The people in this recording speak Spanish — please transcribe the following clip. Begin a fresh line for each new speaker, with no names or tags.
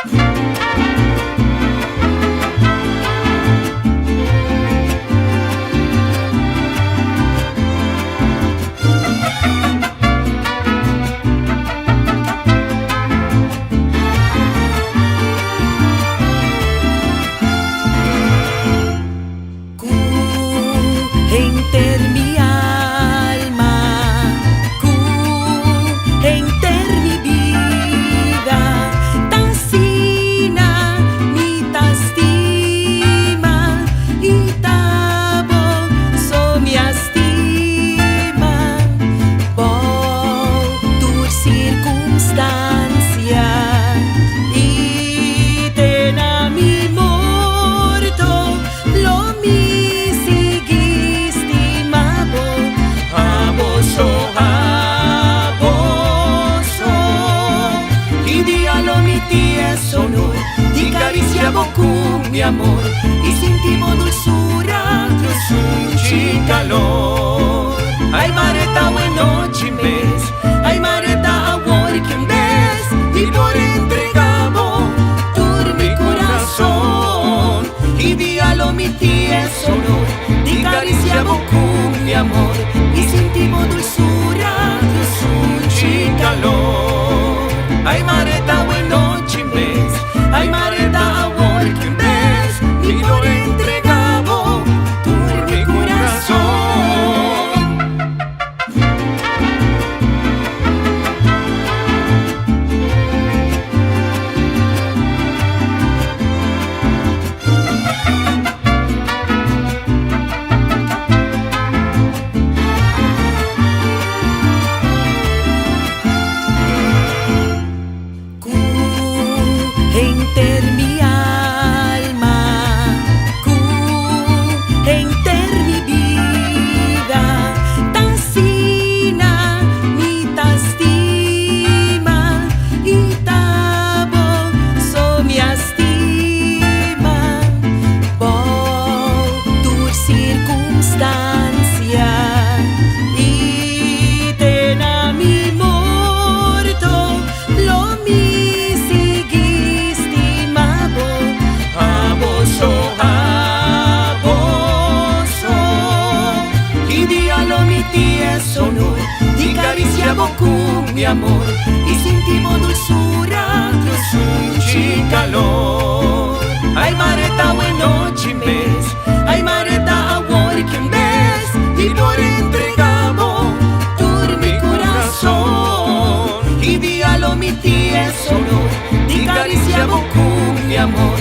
Enter mi alma, enter mi vida, tasina mi tastima, itabo so mi estima, por tu circunstancia, itena mi morto, lo mi sonor, di cariciamo con mi amor y sentimos dulzura, y calor. Ay mareta buena noche mes, ay mareta amor que en vez y por entregamos todo mi corazón y díalo mi tía sonor, di cariciamo con mi amor y sentimos dulzura, y calor. Ay mareta buena noche mes, ay mareta amor que en vez y por entregamos todo mi corazón. Enter mi alma, enter mi vida, tasina mi tastima, itabo so mi estima, por tu circunstancia, itena mi morto, lo mi sonor, di cariciamo con mi amor y sentimos dulzura, y calor. Ay mareta buena noche mes, ay mareta amor que en vez y por entregamos todo mi corazón y díalo mi tía sonor, di cariciamo con mi amor